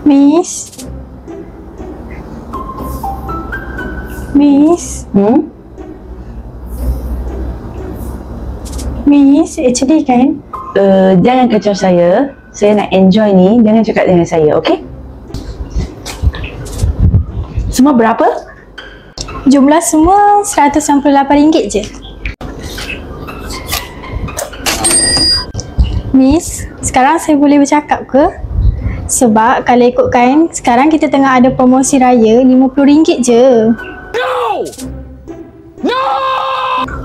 Miss? Miss? Miss, actually kan, Jangan kacau saya. Saya nak enjoy ni. Jangan cakap dengan saya, okey? Semua berapa? jumlah semua RM198 je. Miss, sekarang saya boleh bercakap ke? Sebab kalau ikutkan, sekarang kita tengah ada promosi raya RM50 je.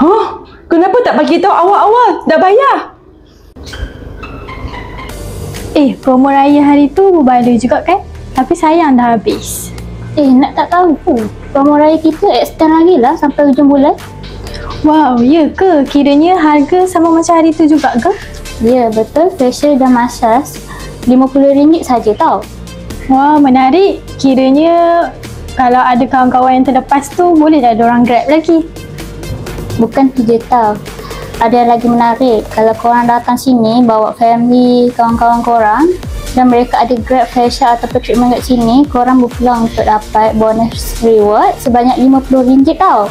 Huh? Kenapa tak bagi tahu awal-awal? Dah bayar. Promo raya hari tu berbaloi juga kan? Tapi sayang dah habis. Nak tak tahu pun. Promo raya kita extend lagi lah sampai hujung bulan. Wow, ya ke? Kiranya harga sama macam hari tu juga ke? Ya, betul. Facial dan massage RM50 saja tau. Wah, menarik. Kiranya kalau ada kawan-kawan yang terlepas tu, boleh dah diorang grab lagi. Bukan tu je tau. Ada yang lagi menarik. Kalau korang datang sini bawa family, kawan-kawan korang dan mereka ada grab facial atau treatment kat sini, korang berpeluang untuk dapat bonus reward sebanyak RM50 tau.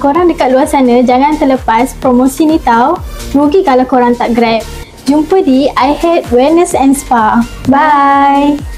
Korang dekat luar sana jangan terlepas promosi ni tau. Rugi kalau korang tak grab. Jumpa di I Hate Wellness and Spa. Bye!